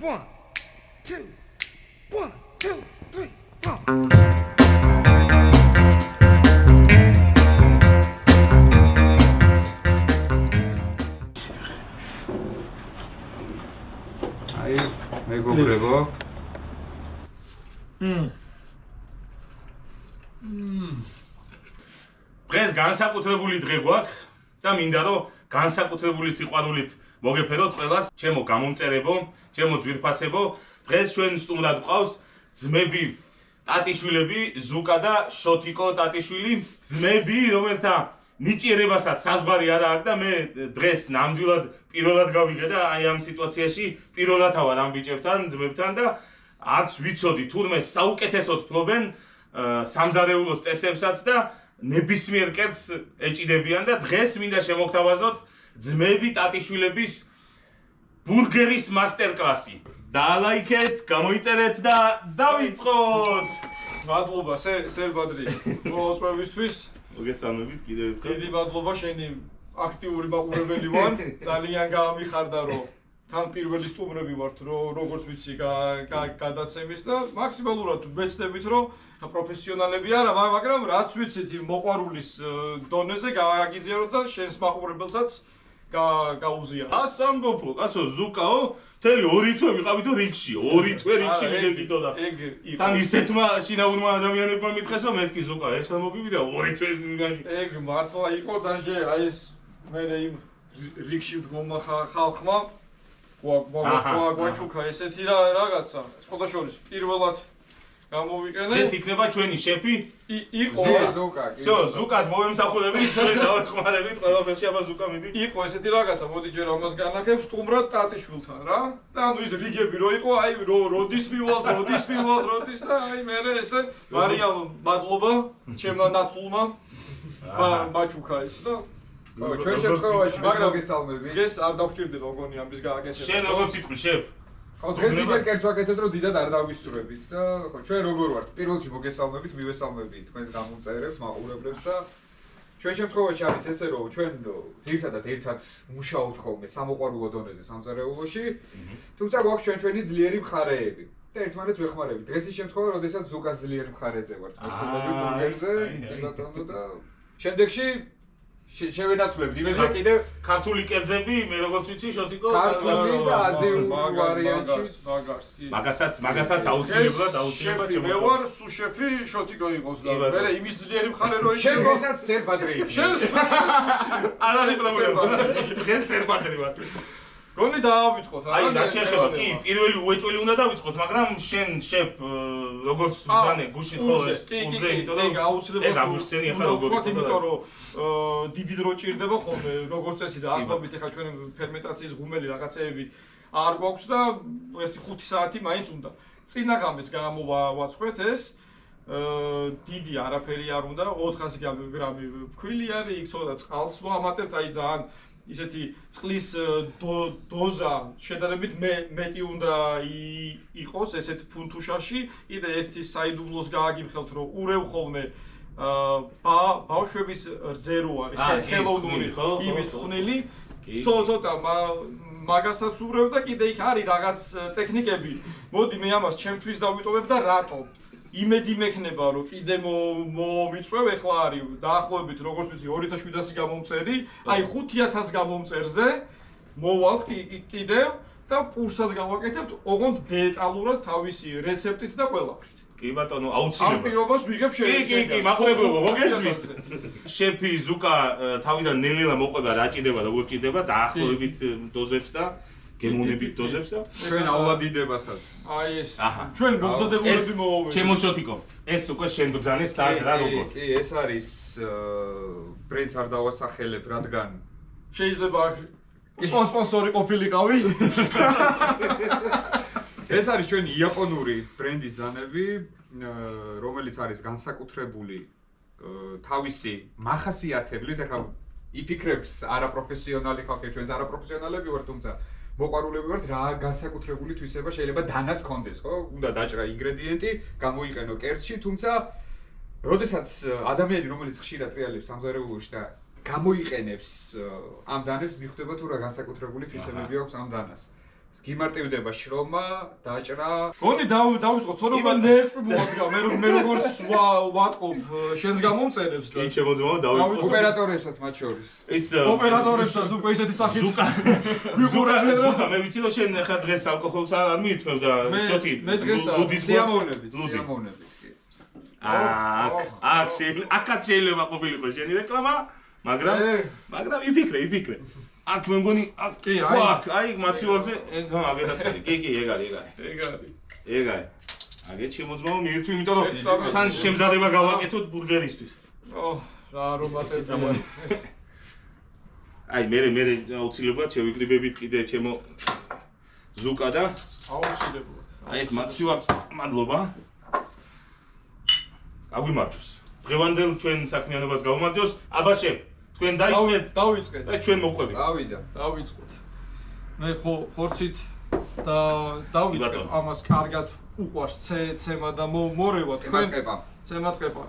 1, 2, 1, 2, 3, 4. აი, მეგობრებო. დღეს განსაკუთრებული დღე გვაქვს და მინდა რომ განსაკუთრებული სიყვარულით მოგეფეროთ ყველას, ჩემო გამომწერებო, ჩემო ძვირფასებო. დღეს ჩვენ სტუმრად გვყავს ძმები ტატიშვილები, ზუკა და შოთიკო ტატიშვილი, ძმები, რომელთა ნიჭიერებასაც საზღვარი არ აქვს და მე დღეს ნამდვილად პირველად გავიგე და აი ამ სიტუაციაში პირველად ვარ ამ ბიჭებთან, ძმებთან და არც ვიცოდი თურმე საუკეთესოდ ფლობენ სამზარეულოს წესებსაც და ნებისმიერ კეთს ეჭიდებიან და დღეს მინდა შემოგთავაზოთ ძმები ტატიშვილების ბურგერის მასტერკლასი. დაალაიქეთ, გამოიწერეთ და დავიწყოთ. მადლობა სერბადრი მოწვევისთვის. მოგესალმებით კიდევ ერთხელ. დიდი მადლობა, შენი აქტიური მაყურებელი ვარ. ძალიან გაამიხარდა რომ თან პირველი სტუმრები ვართ, როგორც ვიცი, გადაცემის და მაქსიმალურად ვეცდებით რომ პროფესიონალები არა, მაგრამ რაც ვიცით მოყვარულის დონეზე გააგიზიაროთ და შენს მაყურებელსაც გაუზიაროთ. ასამბობო, კაცო, ზუკაო, მთელი 2 თვე ვიყავით რიგში, 2 თვე რიგში ვიდექითო და თან ისეთმა შინაურმა ადამიანებმა მითხეს რომ მეთქი ზუკა, ეს მოგივიდა 2 თვე რიგში. ეგ მართლა იყო დანჟე, აი ეს მე იმ რიგში დგომა ხალხმა გვაჩუქა ესეთი რაღაცა. სხვადასხვა პირველად გამოვიყენე. ეს იქნება ჩვენი შეფი. იყო ზუკა. всё, ზუკას მოვემსახურებით, ჩვენ დავეხმარებით, ყველაფერში აბა ზუკა მიდი. იყო ესეთი რაღაცა, მოდი ჯერ ამას განახებ სტუმრად ტატიშვილთან რა. და ანუ ის რიგები რო იყო, აი როდის მივალთ და აი მე ესე მარიამ მადლობა ჩემმა ნათლულმა მაჩუქა ეს და ჩვენ შემთხვევაში მოგესალმები. დღეს არ დავჭირდება მგონი ამის გააკეთება. შენ როგორც იტყვი, შეფ. ხო, დღეს ისეთ კერს ვაკეთებთ, რომ დიდად არ დავისწრებით და ხო, ჩვენ როგორ ვართ? პირველ რიგში მოგესალმებით, მივესალმებით თქვენს გამომწერებს, მაყურებლებს და ჩვენ შემთხვევაში არის ესე, რომ ჩვენ ძირითადად ერთად მუშაობთ ხოლმე სამოყვარულო დონეზე სამზარეულოში, თუმცა გვაქვს ჩვენი ძლიერი მხარეები. და ერთმანეთს ვეხმარებით. დღესის შემთხვევა, როდესაც ზუკას ძლიერი მხარეზე ვართ, მოსულები ბურგერზე, კი ბატონო და შემდეგში შევენაცვლებთ იმედია კიდევ ქართული კერძები, მე როგორც ვიცი, შოთიკო ქართული და აზიური ვარიანტში მაგასაც აუცილებლად მე ვარ სუშეფი შოთიკო იყოს და მე იმის ძლიერი მხარე რო შენ დღესაც სერბადრი შენ არ არის პრობლემა. დღეს სერბადრი ვარ. გონი დავიწყოთ აი რა შეიძლება კი პირველი უეჭველი უნდა დავიწყოთ, მაგრამ შენ შეფ როგორც ვთანე გუშინ ხო ეს უზე იმიტომ აუცილებლად გავიხსენი ახლა როგორ ვთქვათ, იმიტომ რომ დიდი დრო ჭირდება ხოლმე როგორც წესი და ახლობით ახლა ჩვენ ფერმენტაციის ღუმელი რაღაცეები არ გვაქვს და 1-5 საათი მაინც უნდა. წინაღამეს გამოვაწყოთ ეს დიდი არაფერი არ უნდა 400 გრამი ფქვილი არის, იქ ცოტა წყალს ვამატებთ, აი ძალიან ისეთი წყლის დოზა შედარებით მეტი უნდა იყოს ესეთ ფუნთუშაში. კიდე ერთი საიდუმლოს გააგიმხელთ რომ ურევ ხოლმე ბავშვების რძერო არის ხელოვნური იმის ხვნილი ცოტა მაგასაც ურევ და კიდე იქ არის რაღაც ტექნიკები. მოდი მე ამას ჩემთვის დავიტოვებ და რატო იმედი მექნება რომ კიდე მომიწვევ, ეხლა არის დაახლოებით როგორც ვიცი 2700 გამომწერი, აი 5000 გამომწერზე მოვალთ კიდევ და პურსაც გავაკეთებთ ოღონდ დეტალურად თავისი რეცეპტით და ყველაფრით. კი ბატონო, ამ აუცილებლად. პირობას ვიღებ შენ. კი, მაყურებელო, მოგესმით. შეფი ზუკა თავიდან ნელ-ნელა მოყვება რა ჭირდება, როგორ ჭირდება, დაახლოებით დოზებს და გემოვნებით დოზებს და ჩვენ აულადიდებასაც. აი ეს ჩვენ მომზადებულები მოვავე. ჩემო შოთიკო, ეს უკვე შენ ბძანე სად რა როგორ. კი, ეს არის ბრენდს არ დავასახელებ, რადგან შეიძლება სპონსორი ყოფილიყავი. ეს არის ჩვენი იაპონური ბრენდის დანები, რომელიც არის განსაკუთრებული თავისი მახასიათებლით, ახლა იფიქრებს არაპროფესიონალი ხალხი, ჩვენც არაპროფესიონალები ვართ, თუმცა მოყვარულები ვართ, რა განსაკუთრებული თვისება შეიძლება დანას კონდეს, ხო? უნდა დაჭრა ინგრედიენტი, გამოიყენო კერძში, თუმცა როდესაც ადამიანი, რომელიც ხშირად ტრიალებს სამზარეულოში და გამოიყენებს ამ დანებს, მიხვდება თუ რა განსაკუთრებული თვისებები აქვს ამ დანას. გიმარტივდება შრომა, დაჭრა. გონი დავიწყო, თორემ ნერვი მოადგა, მე როგორც ვატყობ შენს გამომწერებს და კი შემოძმაო დავიწყო. ოპერატორებსაც მათ შორის. ის ოპერატორებსაც უკვე ისეთი სახით ზუკა მე ვიცი რომ შენ ხა დღეს ალკოჰოლს არ მიიწევ და შოთი მე დღეს სიამოვნებით. აქაც შეიძლება ყოფილიყო შენი რეკლამა, მაგრამ იფიქრე. აქ მე მგონი კი, აი მაცივარზე აგედაცელი. კი, ეგ არის. აგეთ შემოძმაო მიირთვი, იმიტომ რომ თან შემზადება გავაკეთოთ ბურგერისთვის. რა რომატებია. აი მე აუცილებლად შევიკრიბებით კიდე ჩემო ზუკა და აუცილებლად. აი ეს მაცივარს მადლობა. აგვიმარჯოს. დღევანდელ ჩვენ საქმიანობას გავუმარჯოს. აბა შენ თქვენ დავიწყეთ. და ჩვენ მოყვებით. დავიწყოთ. მე ხორცით და დავიწყებ ამას კარგად უყვარს ცემა და მორევა ცემატყება.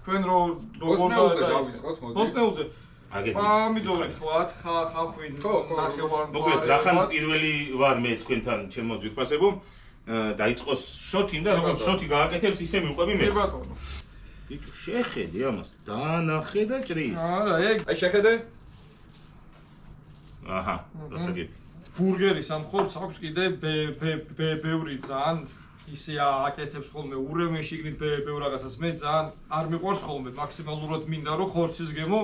თქვენ როგორ დავიწყოთ მოდი. ოსნეულზე. აგეთი. პამიდორი ხლათ, ხახვი, ნახევარ. მოკლედ რახან პირველი ვარ მე თქვენთან ჩემო ძვირფასებო. დაიწყოს შოთი და როგორც შოთი გააკეთებს ისე მივყვები მეც. კი ბატონო. ბიჭო შეხედე ამას. დაანახე და ჭრის. არა, ეგ აი შეხედე? აჰა, დასაგები. ბურგერის ამ ხორცს აქვს კიდე ბევრი ძალიან ისე აკეთებს ხოლმე ურემე შიგნით ბევრ რაღაცას. მე ძალიან არ მიყვარს ხოლმე მაქსიმალურად მინდა რომ ხორცის გემო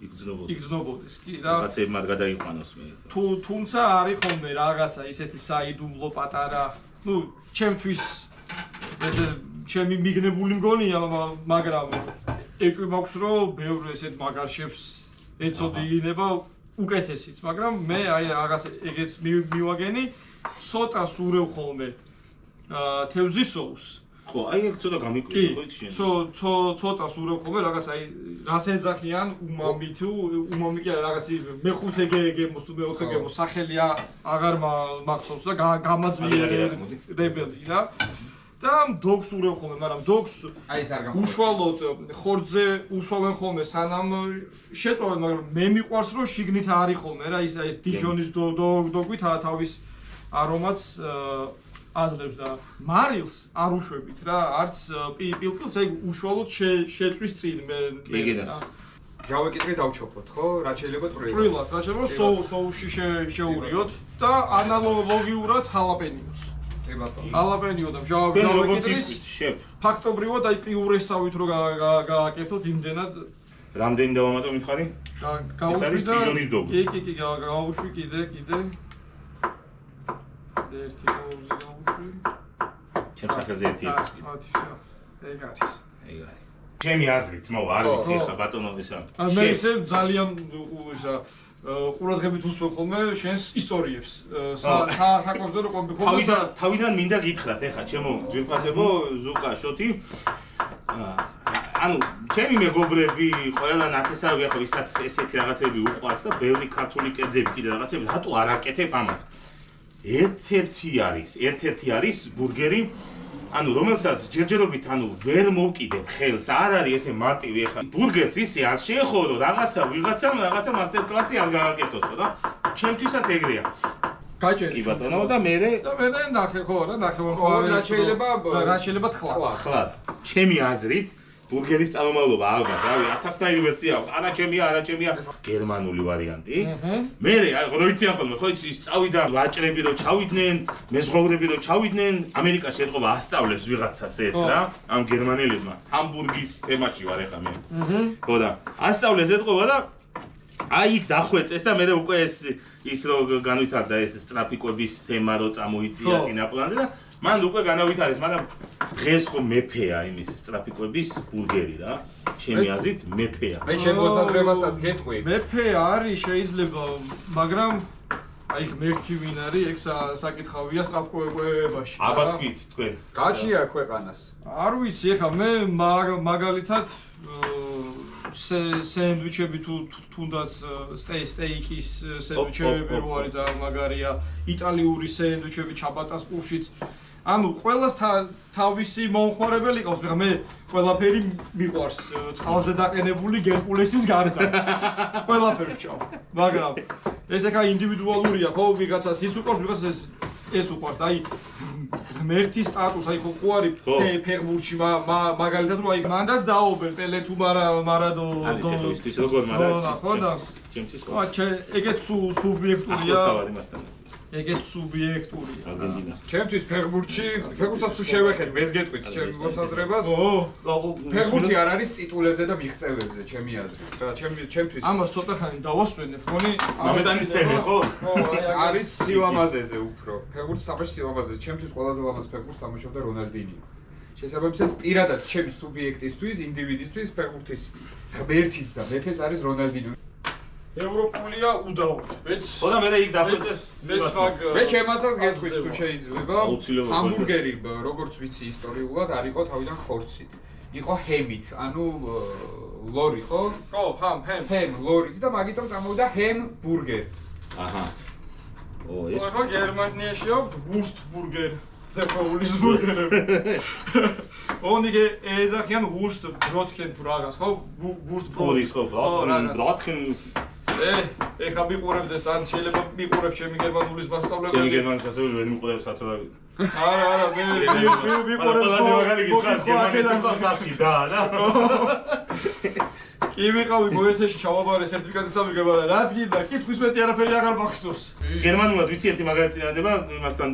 იგრძნობოდეს. კი რა. რაღაცები მათ გადაიყვანოს მე. თუმცა არის ხოლმე რაღაცა ისეთი საიდუმლო პატარა, ჩემთვის ესე ჩემი მიგნებული მგონია, მაგრამ ეჭვი მაქვს რომ ბევრ ესეთ მაგარშებს ეცოდი ინება უკეთესიც, მაგრამ მე აი რაღაც ეგეც მივაგენი, ცოტა სურევ ხოლმე თევზის соуს. ხო, აი ეგ ცოტა გამიკვირდა ხო იცი შენ. ცოტა სურევ ხოლმე რაღაც აი რას ეძახიან უმამი თუ უმამი კი რაღაც მეხუთე გემოს თუ მეოთხე გემოს სახელი აღარ მახსოვს და გამაძლიერებელი რა. და დოგს ურევ ხოლმე, მაგრამ დოგს აი ეს არ გამო. უშუალოდ ხორცზე უშუალოდ ხოლმე სანამ შეწოვენ, მაგრამ მე მიყვარს რომ შიგნით არის ხოლმე რა ის დიჟონის დოგვი თავის არომატს აძლევს და მარილს არ უშვებით რა, არც პილპილს ეგ უშუალოდ შეწვის წინ მე. ჯავეკიტრი დავჩოფოთ, ხო? რაც შეიძლება წვრილად. წვრილად, რაც შეიძლება соуში შეურიოთ და ანალოგიურად ჰალაპენიოს. ალაპენიო და ჯავეკიტრის შეფ. ფაქტობრივად აი პიურესავით რო გააკეთოთ იმდენად რამდენი დავამატო მითხარი? გაუშვი და დიჟონის დოგი. კი, გაუშვი კიდე. ერთი გაუზი გაუშვი. ჩემს სახელზე ერთი იყოს კიდე. ეგ არის. ჩემი აზრით, მოვა, არ ვიცი ხა ბატონო ისა. მე ისე ძალიან ისა ყურადღებით უსვენ ხოლმე შენს ისტორიებს. საკვებზე რო ყოფილი ხოლმე. თავიდან მინდა გითხრათ ეხა ჩემო ძვირფასებო ზუკა შოთი. ანუ ჩემი მეგობრები ყველა ნათესავი ახლა ვისაც ესეთი რაღაცები უყვარს და ბევრი ქართული კერძები კიდე რაღაცები რატო არ აკეთებ ამას? ერთ-ერთი არის ბურგერი, ანუ რომელსაც ჯერჯერობით ანუ ვერ მოვკიდებ ხელს, არ არის ესე მარტივი ეხლა ბურგერს ისე არ შეეხო რომ ვიღაცამ მასტერ კლასი არ გააკეთოსო და ჩემთვისაც ეგრეა. გაჭერი. კი ბატონო და მე ნახე ხო რა, რა შეიძლება ხლა. ჩემი აზრით ბურგერის წარმომავლობა ალბათ, რავი, 1000-ნაირი ვერსია აქვს. არა ჩემია, გერმანული ვარიანტი. მე რო იციან ხოლმე, ხო იცი, ის წავიდა ვაჭრები რო ჩავიდნენ, მეზღვაურები რო ჩავიდნენ, ამერიკაში ეთყობა ასწავლებს ვიღაცას ეს რა, ამ გერმანელებმა. ჰამბურგის თემაში ვარ ეხლა მე. ხო და ასწავლეს ეთყობა და აი იქ დახვეწეს და მე უკვე ის რო განვითარდა ეს სტრაფიკების თემა რო წამოიწია წინა პლანზე და მან უკვე განავითარეს, მაგრამ დღეს ხო მეფეა იმის სტრაფიკების ბურგერი რა. ჩემი აზრით მეფეა. მე შემოსაზრებასაც გეტყვი. მეფე არის შეიძლება, მაგრამ აი ღმერთი ვინ არის, ეგ საკითხავია სტრაფიკებაში. აბა თქვით თქვენ. გაჩია ქვეყანას. არ ვიცი, ეხლა მე მაგალითად სენდვიჩები თუნდაც სტეიკის სენდვიჩები რო არის ძალიან მაგარია, იტალიური სენდვიჩები ჩაბატას პურშიც ანუ ყველას თავისი მომხმარებელი ყავს, მაგრამ მე ყველაფერი მიყვარს წყალზე დაყენებული გერკულესის გარდა. ყველაფერი ვჭამ. მაგრამ ეს ახლა ინდივიდუალურია, ხო? ვიღაცას ის უყვარს, ვიღაცას ეს უყვარს. აი ღმერთის სტატუსი, აი ხო არის ფეხბურთში მაგალითად რომ აი მანდაც დააობენ პელე თუ მარადო არის ცეხოვისთვის როგორ მაგრამ ხო და ჩემთვის ხო ეგეც სუბიექტურია. ახლოსავარ იმასთან. ეგეც სუბიექტურია. არგენტინას. ჩემთვის ფეხბურთში ფეხბურთსაც თუ შევეხები, ეს გეტყვით ჩემს მოსაზრებას. ო, ფეხბურთი არ არის ტიტულებზე და მიღწევებზე, ჩემი აზრით. და ჩემთვის ამას ცოტა ხანი დავასვენებ, ხონი? მომეტანიცები, ხო? ხო, აი არის სილამაზეზე უფრო. ფეხბურთი საფაში სილამაზეზე. ჩემთვის ყველაზე ლამაზ ფეხბურთს თამაშობდა რონალდინიო. შესაბამისად, პირადად ჩემი სუბიექტისთვის, ინდივიდისთვის ფეხბურთის ღმერთიც და მეფეს არის რონალდინიო. ევროპულია უდავოდ. მეც ხო და მე იქ დახვეწეს. მე ჩემასაც გეტყვით თუ შეიძლება. აუცილებლად. ჰამბურგერი, როგორც ვიცი ისტორიულად, არ იყო თავიდან ხორცით. იყო ჰემით, ანუ ლორი ხო? ხო, ჰემ. ლორით და მაგიტომ წამოვიდა ჰემბურგერი. აჰა. ო, ეს ხო, გერმანიაში აქვს ვურსტბურგერ. ზეფაულის ბურგერები. ონიგე ეძახიან ვურსტ ბროთქენ თუ რაღაც, ხო? პურის ხო, ბროთქენ. ეხა მიყურებდეს, ან შეიძლება მიყურებ ჩემი გერმანულის მასწავლებელი. ჩემი გერმანულის მასწავლებელი ვერ მიყურებს საცალავი. არა, მე მიყურებს. ყველაზე მაგარი გითხრათ, გერმანიის საფი და. კი ვიყავი გოეთეში ჩავაბარე სერტიფიკატის ამიღება, რა გინდა? კითხვის მეტი არაფერი აღარ მახსოვს. გერმანულად ვიცი ერთი მაგარი წინადადება იმასთან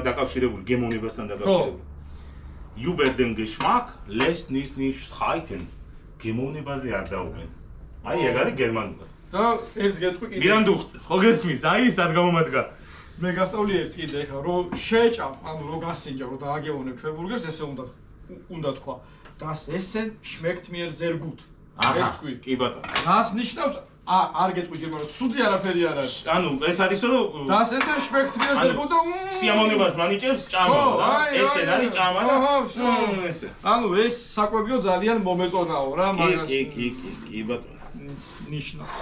დაკავშირებული, გემოვნებასთან დაკავშირებული. Über den Geschmack lässt nicht streiten. გემოვნებაზე არ დაუბენ. აი ეგ არის გერმანულად. და ერთს გეტყვი კიდე. მიდან დუხტე. ხო გესმის? აი სად გამომადგა. მე გასწავლი ერთს კიდე ეხა რომ შეჭამ, ანუ რომ გასინჯა, რომ დააგემოვნებ ჩვენ ბურგერს, ესე უნდა თქვა. Das Essen schmeckt mir sehr gut. ეს თქვი. კი ბატონო. Das ნიშნავს არ გეტყვი გერმანულად, ცუდი არაფერი არ არის. ანუ ეს არის რომ Das Essen schmeckt mir sehr gut. სიამოვნებას მანიჭებს ჭამა რა. ესე არის ჭამა და ესე. ანუ ეს საკვებიო ძალიან მომეწონაო რა, მაგას. კი ბატონო. ნიშნავს.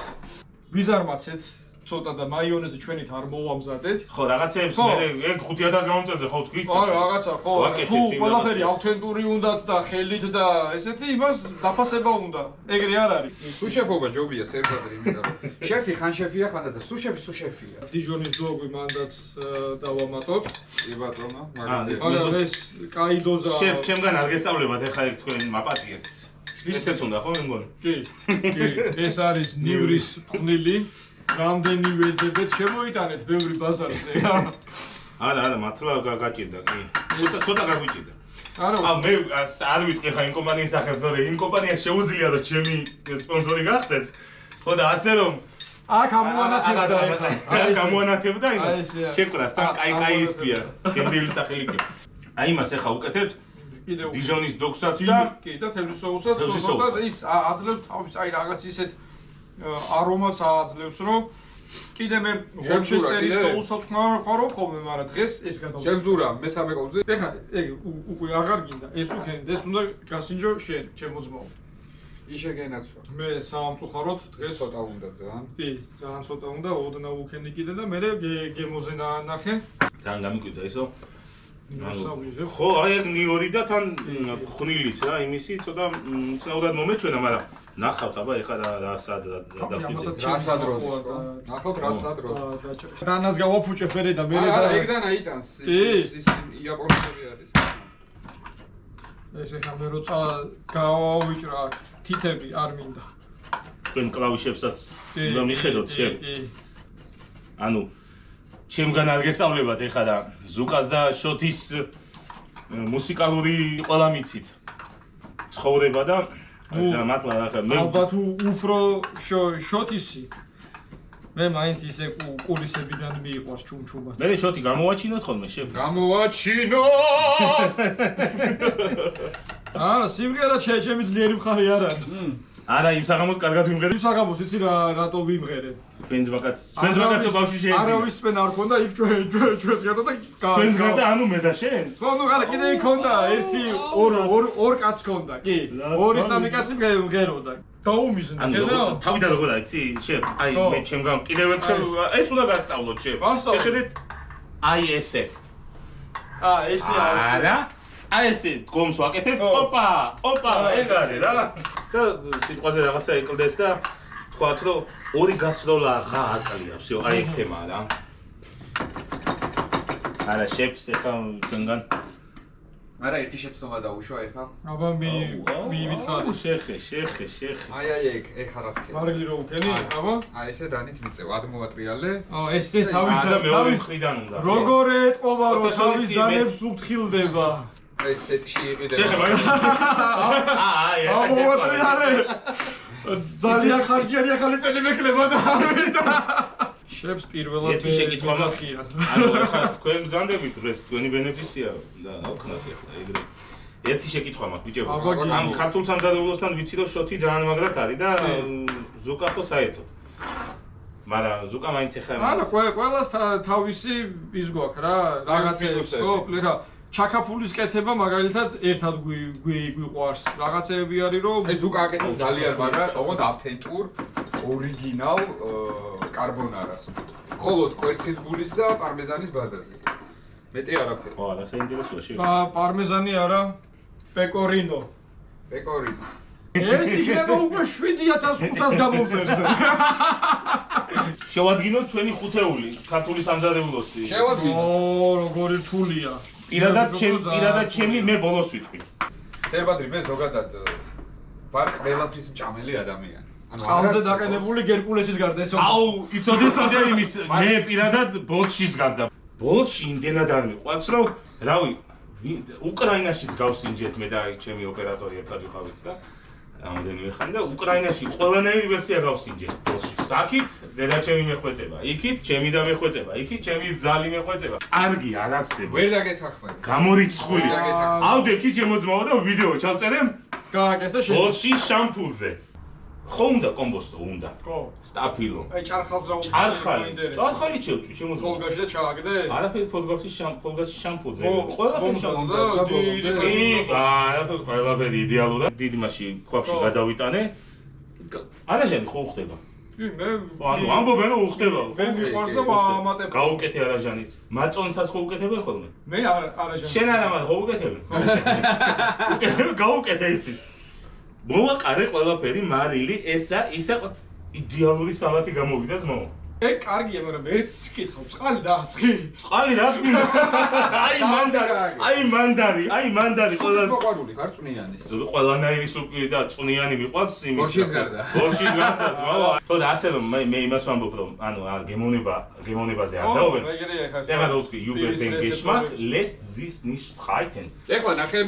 ვიზარმაცეთ ცოტა და მაიონეზი ჩვენით არ მოვამზადეთ. ხო, რაღაცებს მე ეგ 5000 გამომწეზე ხო თქვი? ხო, რაღაცა ხო. თუ ყველაფერი ავთენტური უნდათ და ხელით და ესეთი იმას დაფასება უნდა. ეგრე არ არის. სუშეფობა ჯობია სერბადრი, იმიტომ რომ შეფი ხან შეფია ხანდა და სუშეფია. დიჟონის დოგვი მანდაც დავამატოთ. კი ბატონო, მაგრამ ეს კაი დოზაა. შევ, ჩემგან არ გესწავლებათ ეხლა ეგ თქვენ მაპატიეთ. ისეც უნდა ხო მე მგონი? კი. ეს არის ნივრის ფხნილი. რამდენი ვეძებეთ შემოიტანეთ ბევრი ბაზარზე რა. არა, მართლა გაჭირდა, კი. ცოტა გაგვიჭირდა. არა, მე არ ვიტყვი ხა იმ კომპანიის სახელს, რომ იმ კომპანიას შეუძლია რომ ჩემი სპონსორი გახდეს. ხო და ასე რომ აქ ამოანათებდა ეხლა. აქ ამოანათებდა იმას. შეკვრას თან კაი ისპია. გემდილი სახელი კი. აი მას ეხა უკეთებთ კიდევ დიჟონის დოქსაც და კი და თევზის სოუსსაც და ის აძლევს თავის აი რაღაც ისეთ არომას აძლევს რომ კიდე მე ვორჩესტერის სოუსაც ხმარო ხოლმე, მაგრამ დღეს ეს გადავწყვეტ. შემზურა მესამე ყოლზე. ეხლა ეგ უკვე აღარ გინდა, ეს უქენით, ეს უნდა გასინჯო შენ, ჩემო ძმაო. იშე გენაცვა. მე სამწუხაროდ დღეს ცოტა უნდა ძალიან. კი, ძალიან ცოტა უნდა, ოდნა უქენი კიდე და მე გემოზე ნახე. ძალიან გამიკვირდა ისო. ნასავლიზე. ხო, აი ეგ ნიორი და თან ხნილიც რა, იმისი ცოტა წნეულად მომეჩვენა, მაგრამ ნახავთ აბა ეხლა რა სად რასად როდის ხო? ნახავთ რასად როდის. დანას გავაფუჭე ფერე და მე არა, ეგდან აიტანს. ის იაპონელი არის. ეს ეხლა მე როცა გავავიჭრა თითები არ მინდა. თქვენ კლავიშებსაც უნდა მიხედოთ შევ. ანუ ჩემგან არ გესწავლებათ ეხლა და ზუკას და შოთის მუსიკალური ყველა მიცით. ცხოვრება და მართლა ახლა მე ალბათ უფრო შოთისი. მე მაინც ისე კულისებიდან მიიყვარს ჩუმჩუმად. მე შოთი გამოვაჩინოთ ხოლმე შევ. გამოვაჩინოთ! არა, სიმღერა ჩემი ძლიერი მხარე არ არის. არა, იმ საღამოს კარგად ვიმღერე. იმ საღამოს იცი რატო ვიმღერე? ჩვენს ბაკაცო ბავშვი შეეძინა. არავის სპენ არ ქონდა იქ ჩვენს გარდა და ჩვენს გარდა ანუ მე და შენ? ხო, ნუ არა, კიდე იქ ქონდა ერთი ორ კაც ქონდა, კი. ორი სამი კაცი მღეროდა. დაუმიზნე, ხედავ? თავიდან როგორ არის, იცი? შე, აი მე ჩემგან კიდევ ერთხელ ეს უნდა გასწავლოთ შე. შეხედეთ? აი ესე. ესე არა აი ესე დგომს ვაკეთებ ოპა ეგ არის რა და სიტყვაზე რაღაცა ეკლდეს და თქვათ რომ ორი გასროლა რა აკლია всё აი ეგ თემაა რა არა შეფს ეხა ჩვენგან არა ერთი შეცდომა დაუშვა ეხლა აბა მივითხარ შეხე აი ეგ რაც ხე მარგი რო უქენი აბა აი ესე დანით მიწევ ადმოვატრიალე ეს თავის მხრიდან უნდა როგორ ეტყობა რომ თავის დანებს უფრთხილდება ეს სეტში იყიდება შეხე მაგ აი ამოვატრიალე ძალიან ხარჯიანი ახალი წელი მექნება და შებს პირველად ერთი შეკითხვა მაქვს ანუ ხა თქვენ გძანდებით დღეს თქვენი ბენეფისია და აქვთ ახლა ეგრე ერთი შეკითხვა მაქვს ბიჭებო ამ ქართულ სამზადებლოსთან ვიცი რომ შოთი ძალიან მაგრად არის და ზუკა ხო საერთოდ მაგრამ ზუკა მაინც ეხა არა ყველას თავისი ის გვაქვს რა რაღაცეებს ხო ხა ჩაკაფულის კეთება მაგალითად ერთად გვიყვარს რაღაცეები არის რომ ეს ზუკა აკეთებს ძალიან მაგრამ ოღონდ ავთენტურ ორიგინალ კარბონარას მხოლოდ კვერცხის გულის და პარმეზანის ბაზაზე მეტი არაფერი ხო და საინტერესოა შე პარმეზანი არა პეკორინო ეს იქნება უკვე 7500 გამომწერზე შევადგინოთ ჩვენი ხუთეული ქართული სამზადებლოსი შევადგინოთ როგორი რთულია პირადად ჩემი მე ბოლოს ვიტყვი სერბადრი მე ზოგადად ვარ ყველაფრის მჭამელი ადამიანი წყალზე დაყენებული გერკულესის გარდა ეს აუ იცოდეთ რომ იმის მე პირადად ბოლშის გარდა ბოლში იმდენად არ მიყვარს რომ რავი უკრაინაშიც გავსინჯეთ მე და ჩემი ოპერატორი ერთად ვიყავით და რამოდენიმე ხანი და უკრაინაში ყველანაირი ვერსია გავსინჯე ბოლში საკით დედაჩემი მეხვეწება იქით ჩემი და მეხვეწება იქით ჩემი ძალი მეხვეწება კარგი არ არსებობს ვერ დაგეთახმები გამორიცხული ავდე კი ჩემოძმავა და ვიდეო ჩავწერე გააკეთე შენ ბოლში შამპურზე ხო უნდა კომბოსტო უნდა ხო სტაფილო აი ჭარხალს რა უნდა ჭარხალი ჩევწვი შემოძმა ფოლგაში და ჩააგდე არაფერი ფოლგაში შამპურზე ყველაფერი იდეალურად დიდი მასში ქვაბში გადავიტანე არაჟანი ხო უხდება მე ანუ ამბობენ რომ უხდება მე მიყვარს და ვამატებ გაუკეთე არაჟანიც მაწონსაც ხო უკეთებენ ხოლმე მე არაჟანი შენ არა მაგრამ ხო უკეთებენ გაუკეთე ისიც მოვაყარე ყველაფერი მარილი ესა იდეალური სალათი გამოვიდა ზმაო ეგ კარგია მაგრამ ერთ კითხავ წყალი დააცხი აი მანდარი ყველა მოყვარული ხარ წვნიანის ყველანაირი სუპი და წვნიანი მიყვარს იმის ბორშის გარდა ზმაო ხო და ასე რომ მე იმას ვამბობ რომ ანუ გემოვნებაზე არ დაობენ ეხლა რო ვთქვი you den geschmack lässt sich nicht streiten ეხლა ნახე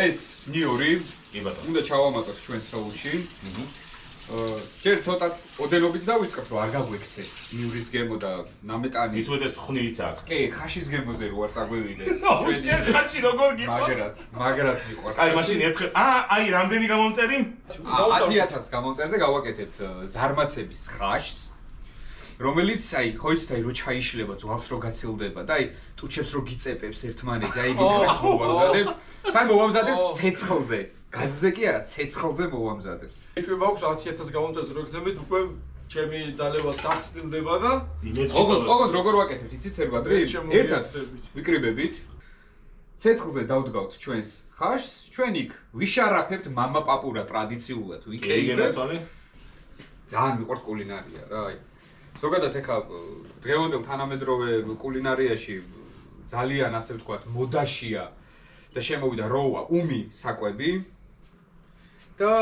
ეს ნიორი კი ბატონო უნდა ჩავამატოთ ჩვენ სოუსში ჯერ ცოტა ოდენობით დავიწყებთ რომ არ გაგვექცეს ნიურის გემო და ნამეტანი მithuedes ხვნილიც აქვს კი ხაშის გემოზე რო არ წაგვევიდეს შენ ხაში როგორ გიყვარს მაგრად მიყვარს აი მაშინ ერთხელ აი რამდენი გამომწერი 10000 გამომწერზე გავაკეთებთ ზარმაცების ხაშს რომელიც აი ხო იცით აი რო ჩაიშლება ძვალს რო გაცილდება და აი ტუჩებს რო გიწეპებს ერთმანეთზე აი გითხრას მოვამზადებთ თან მოვამზადებთ ცეცხლზე გაზზე კი არა ცეცხლზე მოვამზადებთ ჩვენ მაქვს 10000 გამომწერზე რო გქნებით უკვე ჩემი დალევას გახსნილდება და ოღონდ როგორ ვაკეთებთ იცით სერბადრი ერთად ვიკრიბებით ცეცხლზე დავდგავთ ჩვენს ხაშს ჩვენ იქ ვიშარაფებთ мама პაპურა ტრადიციულად ვიკეიბებთ ძალიან მიყვარს კულინარია რა აი ზოგადად ეხა დღევანდელ თანამედროვე კულინარიაში ძალიან ასე ვთქვათ მოდაშია და შემოვიდა როა უმი საკვები და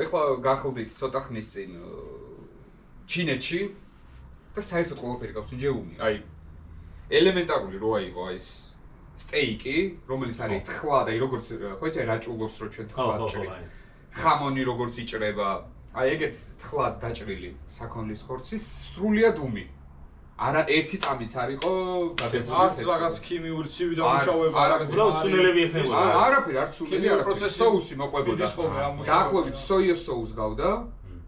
ეხლა გახლდით ცოტა ხნის წინ ჩინეთში და საერთოდ ყველაფერი გავსინჯე უმი აი ელემენტარული როა იყო ეს სტეიკი რომელიც არის თხლა და როგორც ხო იცი რაჭულობს რო ჩვენ თხლად ჭრით ხამონი როგორც იჭრება აი ეგეთ თხლად დაჭრილი საქონლის ხორცი სრულიად უმი არა ერთი წამიც არისო გადაწყვეტილი არც რაღაც ქიმიური ცივი დამუშავება უბრალოდ სუნელები ექნება არაფერი არც სუნელი არაფერი სოუსი მოყვებოდა დაახლოებით სოიოს სოუს გავდა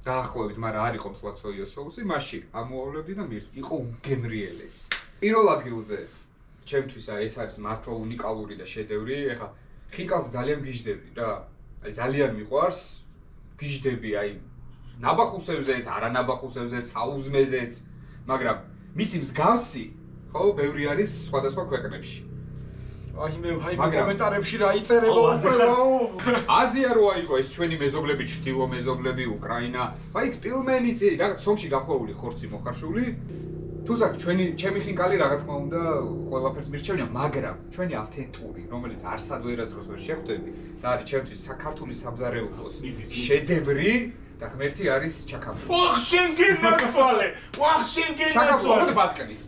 დაახლოებით მაგრამ არ იყო მთლად სოიოს სოუსი მასში ამოავლებდი და იყო უგემრიელესი პირველ ადგილზე ჩემთვის ეს არის მართლა უნიკალური და შედევრი ეხა ხიკალს ძალიან გიждები რა აი ძალიან მიყვარს გიждები აი ნაბახუსევზეც არანაბახუსევზეც საუზმეზეც მაგრამ მისი მსგავსი ხო ბევრი არის სხვადასხვა ქვეყნებში აი მე მაგრამ- კომენტარებში რა იწერება აუ, ასე ხარ. აზია რო აიღო ეს ჩვენი მეზობლები, ჩრდილო მეზობლები, უკრაინა. აი პილმენიც რაღაც სომში გახვეული ხორცი მოხარშული. თუმცა ჩემი ხინკალი რა თქმა უნდა ყველაფერს მირჩევნია, მაგრამ ჩვენი ავთენტური, რომელიც არსად ვერასდროს ვერ შეხვდები და არის ჩემთვის საქართველოს სამზარეულოს შედევრი და ღმერთი არის ჩაკაფული. ვახ შენ გენაცვალე. ვახ შენ ჩაკაფული გენაცვალე. ბატკნის.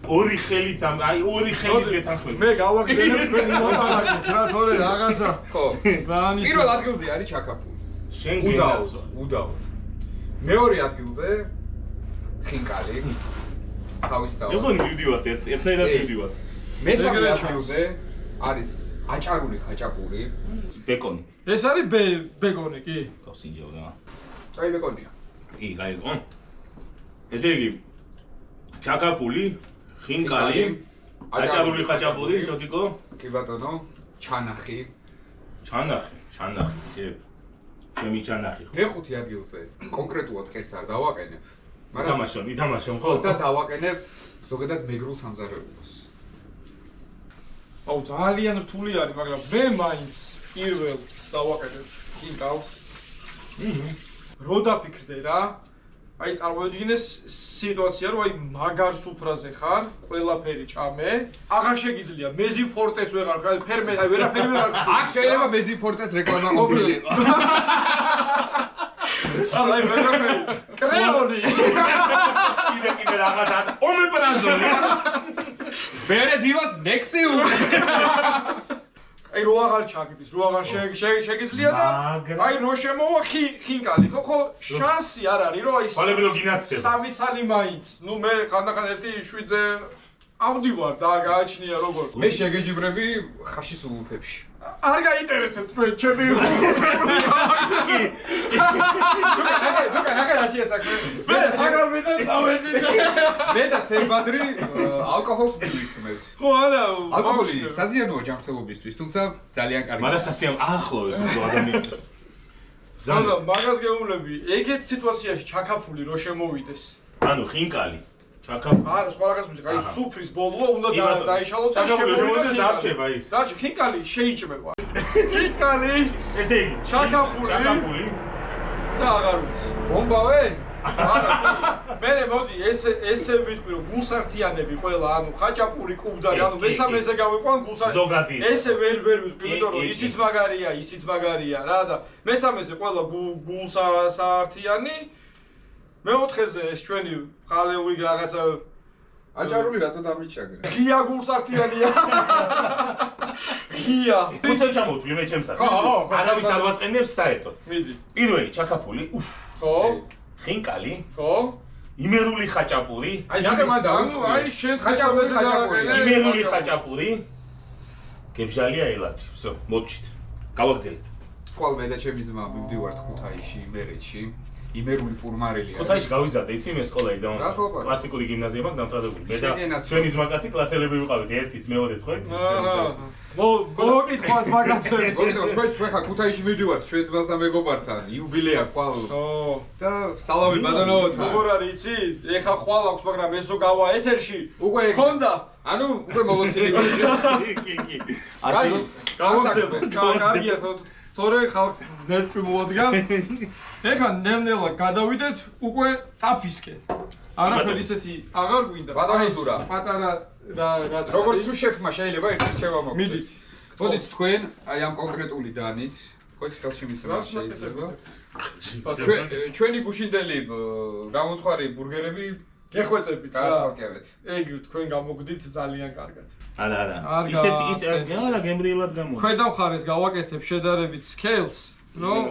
ორი ხელით აი ორი ხელით გეთანხმები. მე გავაგზავნებ თქვენი მოდარაჯით რა თორე რაღაცა ხო. ძალიან ის პირველ ადგილზე არის ჩაკაფული. შენ უდაო, გენაცვალე. უდაო. მეორე ადგილზე ხინკალი. თავისთავად. მეგონი მივდივართ ერთნაირად მივდივართ. მესამე ეგრე ადგილზე არის აჭარული ხაჭაპური. ბეკონი. ეს არის ბეგონი კი გავსინჯავდა. წაი ბეკონია. კი, გაიგო. ესე იგი ჩაკაპული, ხინკალი, აჭარული ხაჭაპური, შოტიკო, კი ბატონო, ჩანახი. ჩანახი. შე. ჩემი ჩანახი ხო? მეხუთე ადგილზე კონკრეტულად კერს არ დავაყენებ. ითამაშონ ხო? და დავაყენებ ზოგადად მეგრულ სამზარეულოს. აუ ძალიან რთული არის მაგრამ მე მაინც პირველ დავაყენებ ხინკალს რო დაფიქრდე რა აი წარმოვიდგინე სიტუაცია რომ აი მაგარ სუფრაზე ხარ ყველაფერი ჭამე აღარ შეგიძლია მეზი ფორტეს ვეღარ ხარ ფერმე აი ვერაფერი ვეღარ ხარ აქ შეიძლება მეზიფორტეს რეკლამა ყოფილიყო. აი ვერაფერი კრეონი კიდე რაღაცა ომეპრაზონი. მერე დილას ნექსიუმი. აი რო აღარ ჩაგდის რო აღარ შეგიძლია და მაგრამ- აი რო შემოვა ხინკალი ხო შანსი არ არის რომ აი ხვალები რო გინათდება. სამი ცალი მაინც ნუ მე ხანდახან ერთი შვიდზე ავდივარ და გააჩნია როგორ მე შეგეჯიბრები ხაშის ულუფებში. არ გაინტერესებთ მე ჩემი ნახე რა შეესაქმე. მე საგარ მინდა წავედი მე და სერბადრი ალკოჰოლს მივირთმევთ. ხო არა ალკოჰოლი საზიანოა ჯანმრთელობისთვის, თუმცა ძალიან კარგი. მაგრამ სასიამ ახლოვეს უბრალოდ ადამიანებს. ზანა მაგას გეუბნები ეგეთ სიტუაციაში ჩაკაფული რო შემოვიდეს ანუ ხინკალი, ჩაკაპული. არა სხვა რაღაც მუსიკა აი სუფრის ბოლოა უნდა კი, ბატონო. დაიშალოთ და ჩაკაპული შემოვიდა შემოვიდა, დარჩება ის. დარჩება ხინკალი შეიჭმება ხინკალი ესე იგი, ჩაკაპული და აღარ ვიცი ბომბავენ? მე მოდი ესე ვიტყვი რომ გულსართიანები ყველა ანუ ხაჭაპური კუბდარი ანუ კი, მესამეზე გავიყვან გულსართიანი ზოგადი. ესე ვერ ვიტყვი იმიტომ რომ კი. ისიც მაგარია რა და მესამეზე ყველა გულსართიანი მეოთხეზე ეს ჩვენი ყალეული რაღაცა აჭარული რატო დამიჩაგრე? ღია გულსართიანია ღია უცებ ჩამოვთვლი მე ჩემსას. ხო, არავის არ ვაწყენებს საერთოდ. მიდი პირველი ჩაკაპული, ხო ხინკალი, ხო იმერული ხაჭაპური, აი ნახე მან ანუ აი შენ ხაჭაპური, მესამეზე ხაჭაპური. დააყენე იმერული ხაჭაპური. გებჟალია ელარჯი. всё, მოვჭით. გავაგზავნით. ხვალ მე და ჩემი ძმა მივდივართ ქუთაისში, იმერეთში. იმერული პურმარელი არის. ქუთაისში გავიზარდე, იცი მე სკოლაში და რა სკოლა? კლასიკური გიმნაზია მაქვს დამთავრებული. მე და შეგენაცვალე. ჩვენი ძმაკაცი კლასელები ვიყავით, ერთიც, მეორეც, ხო იცი? მოგკითხავთ მაგაცებს გოგიტო სხვა ხა ქუთაისში მივდივართ ჩვენ ძმას და მეგობართან იუბილეა ხვალ ო და სალამი ბატონოთა. როგორ არის იცი? ეხა ხვალ აქვს, მაგრამ ესო გავა ეთერში. უკვე ხონდა. ანუ უკვე მოვოცილი ვარ. კი. კარგი. გავაგზავნე. კარგია თორე ხალხს ნერვი მოვადგან. ეხა ნელ-ნელა გადავიდეთ უკვე ტაფისკენ. არაფერი ისეთი აღარ გვინდა. ბატონო ზურა. პატარა რაც როგორც სუშეფმა შეიძლება ერთი რჩევა მოგვცეთ. მიდით. მოდით თქვენ აი ამ კონკრეტული დანით, ხო ხელში მისრა რას შეიძლება. შეიძლება. ჩვენი გუშინდელი გამოცხარი ბურგერები გეხვეწებით რა. გააცალკევეთ. ეგ თქვენ გამოგვდით ძალიან კარგად. არა. არ ისეთი გააცხენია. არა გემრიელად გამოვა. ქვედა მხარეს გავაკეთებ შედარებით scales, რომ